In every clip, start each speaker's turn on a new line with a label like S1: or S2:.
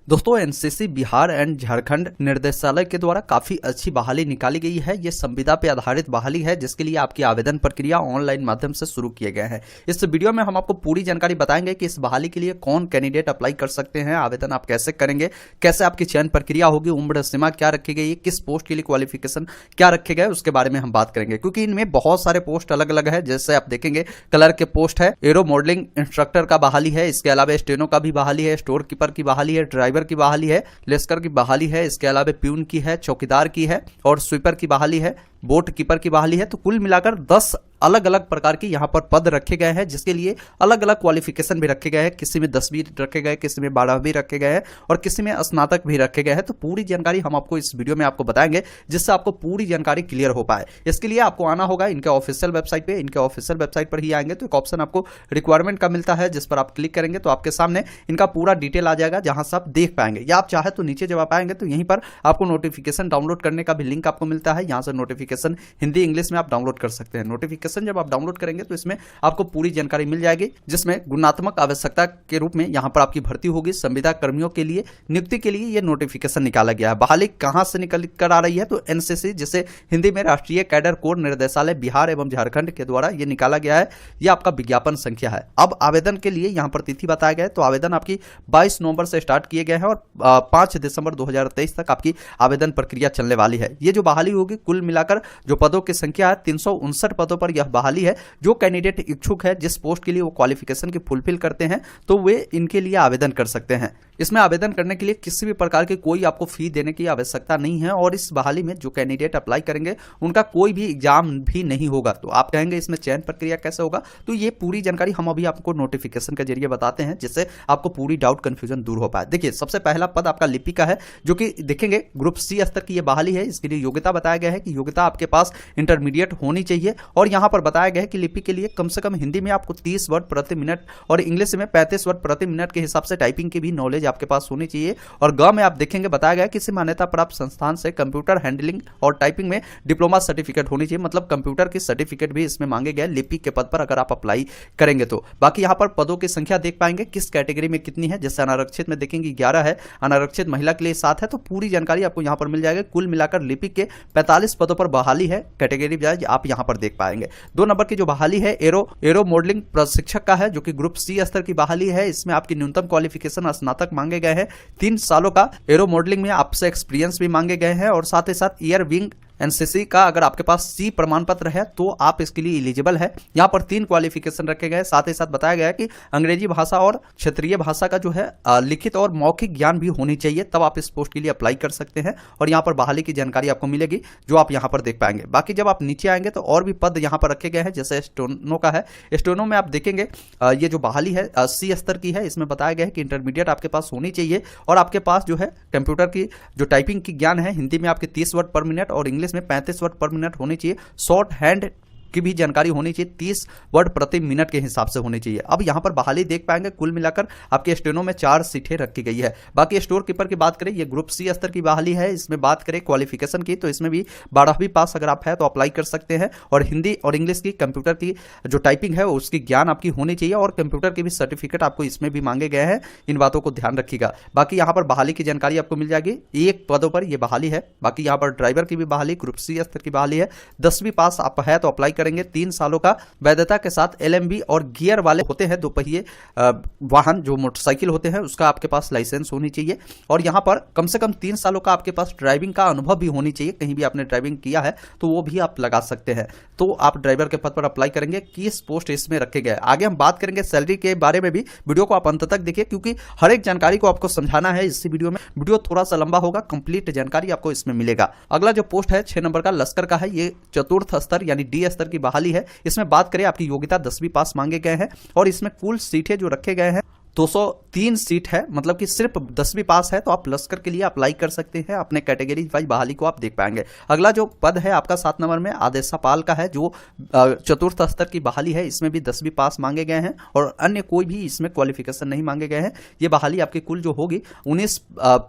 S1: दोस्तों NCC Bihar and Jharkhand निर्देशालय के द्वारा काफी अच्छी बहाली निकाली गई है। ये संविदा पे आधारित बहाली है जिसके लिए आपकी आवेदन प्रक्रिया ऑनलाइन माध्यम से शुरू किए गए हैं। इस वीडियो में हम आपको पूरी जानकारी बताएंगे कि इस बहाली के लिए कौन कैंडिडेट अप्लाई कर सकते हैं, आवेदन आप कैसे करेंगे, कैसे आपकी चयन प्रक्रिया होगी, उम्र सीमा क्या रखी गई है, किस पोस्ट के लिए क्वालिफिकेशन क्या रखे गए, उसके बारे में हम बात करेंगे। क्योंकि इनमें बहुत सारे पोस्ट अलग अलग है। जैसे आप देखेंगे कलर के पोस्ट है, एरो मॉडलिंग इंस्ट्रक्टर का बहाली है, इसके अलावा स्टेनो का भी बहाली है, स्टोर कीपर की बहाली है, ड्राइवर की बहाली है, लेस्कर की बहाली है, इसके अलावा प्यून की है, चौकीदार की है और स्वीपर की बहाली है, बोट कीपर की बहाली है। तो कुल मिलाकर 10 अलग अलग प्रकार के यहां पर पद रखे गए हैं जिसके लिए अलग अलग क्वालिफिकेशन भी रखे गए हैं। किसी में 10वीं रखे गए, किसी में 12वीं रखे गए हैं और किसी में स्नातक भी रखे गए हैं। तो पूरी जानकारी हम आपको इस वीडियो में आपको बताएंगे जिससे आपको पूरी जानकारी क्लियर हो पाए। इसके लिए आपको आना होगा इनके ऑफिशियल वेबसाइट पे। इनके ऑफिशियल वेबसाइट पर ही आएंगे तो एक ऑप्शन आपको रिक्वायरमेंट का मिलता है जिस पर आप क्लिक करेंगे तो आपके सामने इनका पूरा डिटेल आ जाएगा जहां से आप देख पाएंगे। या आप चाहे तो नीचे जब आप आएंगे तो यहीं पर आपको नोटिफिकेशन डाउनलोड करने का भी लिंक आपको मिलता है। यहां से नोटिफिकेशन हिंदी इंग्लिश में आप डाउनलोड कर सकते हैं। नोटिफिकेशन जब आप डाउनलोड करेंगे तो इसमें आपको पूरी जानकारी मिल जाएगी जिसमें गुणात्मक आवश्यकता के रूप में यहां पर आपकी भर्ती होगी। संविदा कर्मियों के लिए नियुक्ति के लिए यह नोटिफिकेशन निकाला गया है। बहाली कहां से निकल कर आ रही है तो एनसीसी, जिसे हिंदी में राष्ट्रीय कैडर कोर निर्देशालय बिहार एवं झारखंड के द्वारा यह निकाला गया है। यह आपका विज्ञापन संख्या है। अब आवेदन के लिए यहां पर तिथि बताया गया है तो आवेदन आपकी 22 नवंबर से स्टार्ट किए गए हैं और 5 दिसंबर 2023 तक आपकी आवेदन प्रक्रिया चलने वाली है। ये जो बहाली होगी कुल मिलाकर जो पदों की संख्या है 359 पदों पर यह बहाली है। जो कैंडिडेट इच्छुक है जिस पोस्ट के लिए वो क्वालिफिकेशन की फुलफिल करते हैं तो वे इनके लिए आवेदन कर सकते हैं। इसमें आवेदन करने के लिए किसी भी प्रकार की कोई आपको फी देने की आवश्यकता नहीं है और इस बहाली में जो कैंडिडेट अप्लाई करेंगे उनका कोई भी एग्जाम भी नहीं होगा। तो आप कहेंगे इसमें चयन प्रक्रिया कैसे होगा, तो ये पूरी जानकारी हम अभी आपको नोटिफिकेशन के जरिए बताते हैं जिससे आपको पूरी डाउट कंफ्यूजन दूर हो पाए। देखिए सबसे पहला पद आपका लिपिक का है जो कि देखेंगे ग्रुप सी स्तर की यह बहाली है। इसके लिए योग्यता बताया गया है कि योग्यता आपके पास इंटरमीडिएट होनी चाहिए और यहां पर बताया गया है कि लिपि के लिए कम से कम हिंदी में आपको 30 वर्ड प्रति मिनट और इंग्लिश में 35 वर्ड प्रति मिनट के हिसाब से टाइपिंग की भी नॉलेज आपके पास होनी चाहिए। और ग में आप देखेंगे बताया गया किसी मान्यता प्राप्त संस्थान से कंप्यूटर हैंडलिंग और टाइपिंग में डिप्लोमा सर्टिफिकेट होनी चाहिए। मतलब कंप्यूटर की सर्टिफिकेट भी इसमें मांगे गए लिपि के पद पर अगर आप अप्लाई करेंगे तो। बाकी यहां पर पदों की संख्या देख पाएंगे किस कैटेगरी में कितनी है। जैसे अनारक्षित में देखेंगे 11 है, अनारक्षित महिला के लिए 7 है। तो पूरी जानकारी आपको यहां पर मिल जाएगी। कुल मिलाकर लिपि के 45 पदों पर बहाली है। कैटेगरी वाइज आप यहां पर देख पाएंगे। 2 नंबर की जो बहाली है एरो मॉडलिंग प्रशिक्षक का है जो कि ग्रुप सी स्तर की बहाली है। इसमें आपकी न्यूनतम क्वालिफिकेशन स्नातक मांगे गए हैं। 3 सालों का एरो मॉडलिंग में आपसे एक्सपीरियंस भी मांगे गए हैं और साथ ही साथ ईयर विंग एनसीसी का अगर आपके पास सी प्रमाण पत्र है तो आप इसके लिए एलिजिबल है। यहां पर 3 क्वालिफिकेशन रखे गए। साथ ही साथ बताया गया है कि अंग्रेजी भाषा और क्षेत्रीय भाषा का जो है लिखित और मौखिक ज्ञान भी होनी चाहिए, तब आप इस पोस्ट के लिए अप्लाई कर सकते हैं। और यहां पर बहाली की जानकारी आपको मिलेगी जो आप यहां पर देख पाएंगे। बाकी जब आप नीचे आएंगे तो और भी पद यहां पर रखे गए हैं। जैसे स्टेनो का है, स्टेनो में आप देखेंगे ये जो बहाली है सी स्तर की है। इसमें बताया गया है कि इंटरमीडिएट आपके पास होनी चाहिए और आपके पास जो है कंप्यूटर की जो टाइपिंग की ज्ञान है, हिंदी में आपके 30 वर्ड पर मिनट और इंग्लिश में 35 वर्ड पर मिनट होनी चाहिए। शॉर्ट हैंड की भी जानकारी होनी चाहिए, 30 वर्ड प्रति मिनट के हिसाब से होनी चाहिए। अब यहां पर बहाली देख पाएंगे कुल मिलाकर आपके स्टेनो में 4 सीटें रखी गई है। बाकी स्टोर कीपर की बात करें, ये ग्रुप सी स्तर की बहाली है। इसमें बात करें क्वालिफिकेशन की तो इसमें भी 12वीं पास अगर आप है तो अप्लाई कर सकते हैं और हिंदी और इंग्लिश की कंप्यूटर की जो टाइपिंग है उसकी ज्ञान आपकी होनी चाहिए और कंप्यूटर की भी सर्टिफिकेट आपको इसमें भी मांगे गए हैं। इन बातों को ध्यान रखिएगा। बाकी यहां पर बहाली की जानकारी आपको मिल जाएगी। 1 पदों पर यह बहाली है। बाकी यहां पर ड्राइवर की भी बहाली ग्रुप सी स्तर की बहाली है। 10वीं पास आप है तो अप्लाई करेंगे। 3 सालों का वैधता के साथ एलएमबी और गियर वाले होते हैं 2 पहिए वाहन जो मोटरसाइकिल होते हैं उसका आपके पास लाइसेंस होनी चाहिए। और यहां पर कम से कम 3 सालों का आपके पास ड्राइविंग का अनुभव भी होनी चाहिए। कहीं भी आपने ड्राइविंग किया है तो वो भी आप लगा सकते हैं। तो आप ड्राइवर के पद पर अप्लाई करेंगे। किस पोस्ट इसमें रखे गए आगे हम बात करेंगे। सैलरी के बारे में भी वीडियो को आप अंत तक देखिए क्योंकि हर एक जानकारी को आपको समझाना है इसी वीडियो में। वीडियो थोड़ा सा लंबा होगा, कंप्लीट जानकारी आपको इसमें मिलेगा। अगला जो पोस्ट है 6 नंबर का लश्कर का है। ये चतुर्थ स्तर यानी डी स्तर की बहाली है। इसमें बात करें आपकी योग्यता 10वीं पास मांगे गए हैं और इसमें कुल सीटें जो रखे गए हैं 203 सीट है। मतलब कि सिर्फ 10वीं पास है तो आप लश्कर के लिए अप्लाई कर सकते हैं। अपने कैटेगरी वाइज बहाली को आप देख पाएंगे। अगला जो पद है आपका 7 नंबर में आदेशापाल का है जो चतुर्थ स्तर की बहाली है। इसमें भी 10वीं पास मांगे गए हैं और अन्य कोई भी इसमें क्वालिफिकेशन नहीं मांगे गए हैं। ये बहाली आपकी कुल जो होगी 19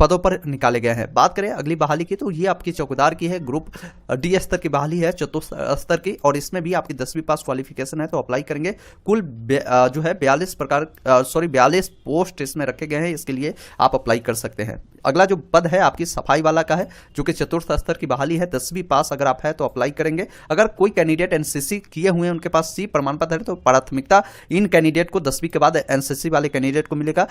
S1: पदों पर निकाले गए हैं। बात करें अगली बहाली की तो ये आपकी चौकीदार की है। ग्रुप डी स्तर की बहाली है चतुर्थ स्तर की और इसमें भी आपकी 10वीं पास क्वालिफिकेशन है तो अप्लाई करेंगे। कुल जो है 42 42 पोस्ट इसमें रखे गए हैं, इसके लिए आप अप्लाई कर सकते हैं। अगला जो पद है आपकी सफाई वाला का है, जो कि चतुर्थ स्तर की बहाली है। 10वीं पास अगर आप है तो अप्लाई करेंगे। अगर कोई कैंडिडेट एनसीसी किए हुए हैं, उनके पास सी प्रमाण पत्र है, तो प्राथमिकता इन कैंडिडेट को 10वीं के बाद एनसीसी वाले कैंडिडेट को मिलेगा,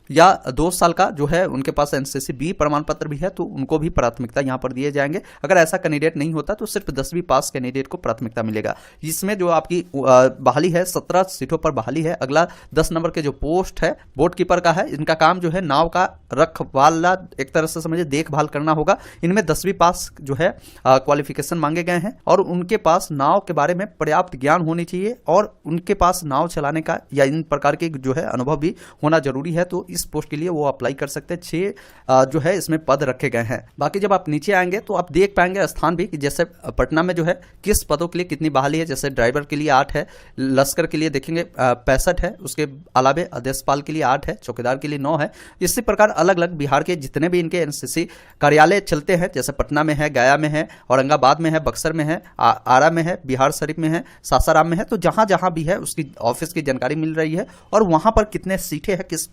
S1: या 2 साल का जो है उनके पास एनसीसी बी प्रमाण पत्र भी है तो उनको भी प्राथमिकता यहां पर दिए जाएंगे। अगर ऐसा कैंडिडेट नहीं होता तो सिर्फ 10वीं पास कैंडिडेट को प्राथमिकता मिलेगा। इसमें जो आपकी बहाली है 17 सीटों पर बहाली है। अगला 10 नंबर के जो पोस्ट है बोट कीपर का है। इनका काम जो है नाव का रखवाला, एक तरह से समझिए देखभाल करना होगा। इनमें 10वीं पास जो है क्वालिफिकेशन मांगे गए हैं और उनके पास नाव के बारे में पर्याप्त ज्ञान होनी चाहिए और उनके पास नाव चलाने का या इन प्रकार के जो है अनुभव भी होना जरूरी है। तो इस पोस्ट के लिए वो अप्लाई कर सकते हैं। 6 जो है इसमें पद रखे गए हैं। बाकी जब आप नीचे आएंगे तो आप देख पाएंगे स्थान भी कि जैसे पटना में जो है किस पदों के लिए कितनी बहाली है। जैसे ड्राइवर के लिए 8 है, लश्कर के लिए देखेंगे 65 है, उसके अलावे आदेशपाल के लिए 8 है, चौकीदार के लिए 9 है। इसी प्रकार अलग अलग बिहार के जितने भी इनके एनसीसी कार्यालय चलते हैं, जैसे पटना में है, गया में है, औरंगाबाद में है, बक्सर में है, आरा में है, बिहार शरीफ में है, सासाराम में है, तो जहां जहां भी है उसकी ऑफिस की जानकारी मिल रही है और वहां पर कितने सीटें हैं किस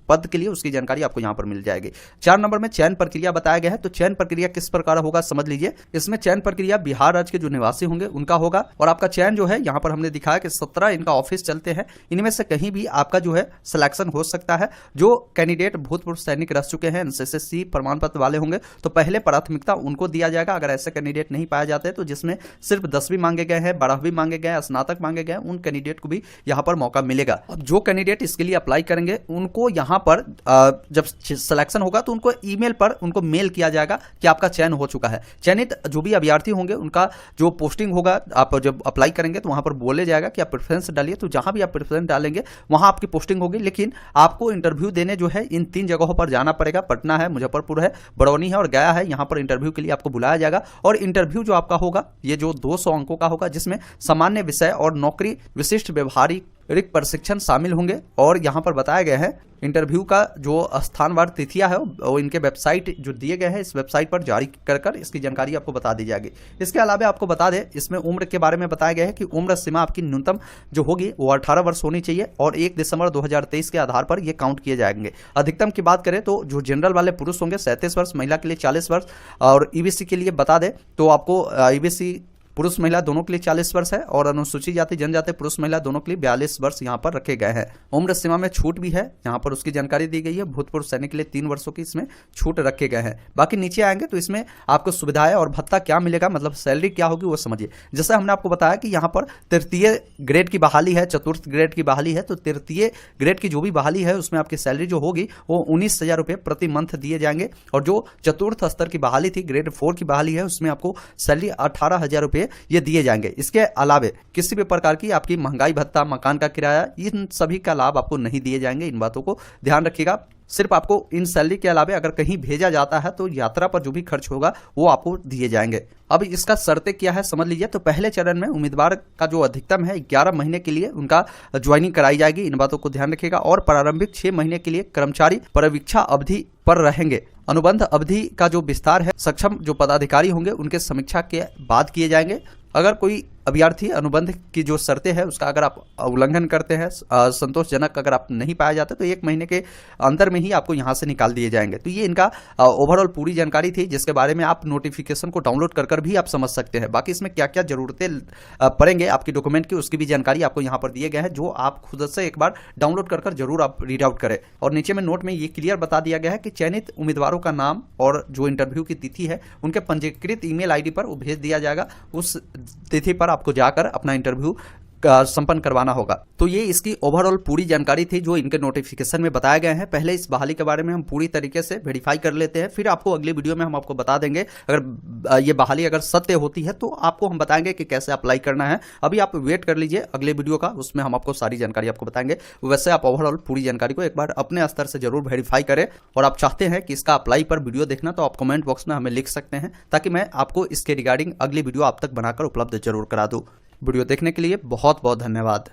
S1: पद के लिए उसकी जानकारी आपको यहां पर मिल जाएगी। 4 नंबर में चयन प्रक्रिया बताया गया है। तो चयन प्रक्रिया किस प्रकार होगा समझ लीजिए। इसमें चयन प्रक्रिया बिहार राज्य के जो निवासी होंगे उनका होगा और आपका चयन जो है यहां पर हमने दिखाया कि 17 इनका ऑफिस चलते हैं। इनमें से कहीं भी आपका जो है सिलेक्शन हो सकता है। जो कैंडिडेट भूतपूर्व सैनिक रह चुके हैं, एनसीसी प्रमाण पत्र वाले होंगे तो पहले प्राथमिकता उनको दिया जाएगा। अगर ऐसे कैंडिडेट नहीं पाए जाते तो जिसमें सिर्फ 10वीं मांगे गए हैं, 12वीं मांगे गए हैं, स्नातक मांगे गए हैं, उन कैंडिडेट को भी यहां पर मौका मिलेगा। अब जो कैंडिडेट इसके लिए अप्लाई करेंगे उनको यहां पर जब सिलेक्शन होगा तो उनको ईमेल पर उनको मेल किया जाएगा कि आपका चयन हो चुका है। चयनित जो भी अभ्यर्थी होंगे उनका जो पोस्टिंग होगा, आप जब अप्लाई करेंगे तो वहां पर बोले जाएगा कि आप प्रेफरेंस डालिए। तो जहां भी आप प्रेफरेंस डालेंगे वहां आपकी पोस्टिंग होगी। लेकिन आपको इंटरव्यू देने जो है इन 3 जगहों पर जाना पड़ेगा। पटना है, मुजफ्फरपुर है, बरौनी है और गया है। यहां पर इंटरव्यू के लिए आपको बुलाया जाएगा और इंटरव्यू जो आपका होगा ये जो 200 अंकों का होगा, जिसमें सामान्य विषय और नौकरी विशिष्ट व्यवहारिक प्रशिक्षण शामिल होंगे। और यहां पर बताया गया है इंटरव्यू का जो स्थानवार तिथियां है वो इनके वेबसाइट जो दिए गए हैं, इस वेबसाइट पर जारी कर इसकी जानकारी आपको बता दी जाएगी। इसके अलावा आपको बता दें इसमें उम्र के बारे में बताया गया है कि उम्र सीमा आपकी न्यूनतम जो होगी वो 18 वर्ष होनी चाहिए और 1 दिसंबर 2023 के आधार पर ये काउंट किए जाएंगे। अधिकतम की बात करें तो जो जनरल वाले पुरुष होंगे 37 वर्ष, महिला के लिए 40 वर्ष और ईबीसी के लिए बता दें तो आपको ईबीसी पुरुष महिला दोनों के लिए 40 वर्ष है और अनुसूचित जाति जनजाति पुरुष महिला दोनों के लिए 42 वर्ष यहां पर रखे गए हैं। उम्र सीमा में छूट भी है, यहां पर उसकी जानकारी दी गई है। भूतपूर्व सैनिक के लिए 3 वर्षों की इसमें छूट रखे गए हैं। बाकी नीचे आएंगे तो इसमें आपको सुविधाएं और भत्ता क्या मिलेगा, मतलब सैलरी क्या होगी वो समझिए। जैसे हमने आपको बताया कि यहाँ पर तृतीय ग्रेड की बहाली है, चतुर्थ ग्रेड की बहाली है, तो तृतीय ग्रेड की जो भी बहाली है उसमें आपकी सैलरी जो होगी वो 19,000 रुपये प्रति मंथ दिए जाएंगे। और जो चतुर्थ स्तर की बहाली थी, ग्रेड 4 की बहाली है, उसमें आपको सैलरी 18,000 रुपये ये दिए जाएंगे। इसके अलावे किसी भी प्रकार की आपकी महंगाई भत्ता, मकान का किराया, इन सभी का लाभ आपको नहीं दिए जाएंगे। इन बातों को ध्यान रखिएगा। सिर्फ आपको इन सैलरी के अलावा अगर कहीं भेजा जाता है तो यात्रा पर जो भी खर्च होगा वो आपको दिए जाएंगे। अब इसका शर्तें क्या है समझ लीजिए। तो पहले चरण में उम्मीदवार का जो अधिकतम है 11 महीने के लिए उनका ज्वाइनिंग कराई जाएगी। इन बातों को ध्यान रखिएगा। और प्रारंभिक 6 महीने के लिए कर्मचारी परिवीक्षा अवधि पर रहेंगे। अनुबंध अवधि का जो विस्तार है सक्षम जो पदाधिकारी होंगे उनके समीक्षा के बाद किए जाएंगे। अगर कोई अभ्यर्थी अनुबंध की जो शर्तें हैं उसका अगर आप उल्लंघन करते हैं, संतोषजनक अगर आप नहीं पाए जाते तो 1 महीने के अंदर में ही आपको यहां से निकाल दिए जाएंगे। तो ये इनका ओवरऑल पूरी जानकारी थी, जिसके बारे में आप नोटिफिकेशन को डाउनलोड कर भी आप समझ सकते हैं। बाकी इसमें क्या क्या जरूरतें पड़ेंगे आपकी डॉक्यूमेंट की, उसकी भी जानकारी आपको यहाँ पर दिए गए हैं, जो आप खुद से एक बार डाउनलोड कर जरूर आप रीड आउट करें। और नीचे में नोट में ये क्लियर बता दिया गया है कि चयनित उम्मीदवारों का नाम और जो इंटरव्यू की तिथि है उनके पंजीकृत ईमेल आईडी पर वो भेज दिया जाएगा। उस तिथि पर आपको जाकर अपना इंटरव्यू संपन्न करवाना होगा। तो ये इसकी ओवरऑल पूरी जानकारी थी जो इनके नोटिफिकेशन में बताया गया है। पहले इस बहाली के बारे में हम पूरी तरीके से वेरीफाई कर लेते हैं, फिर आपको अगली वीडियो में हम आपको बता देंगे अगर ये बहाली अगर सत्य होती है तो आपको हम बताएंगे कि कैसे अप्लाई करना है। अभी आप वेट कर लीजिए अगले वीडियो का, उसमें हम आपको सारी जानकारी आपको बताएंगे। वैसे आप ओवरऑल पूरी जानकारी को एक बार अपने स्तर से जरूर वेरीफाई करें। और आप चाहते हैं कि इसका अप्लाई पर वीडियो देखना तो आप कमेंट बॉक्स में हमें लिख सकते हैं, ताकि मैं आपको इसके रिगार्डिंग अगली वीडियो आप तक बनाकर उपलब्ध जरूर करा दूं। वीडियो देखने के लिए बहुत बहुत धन्यवाद।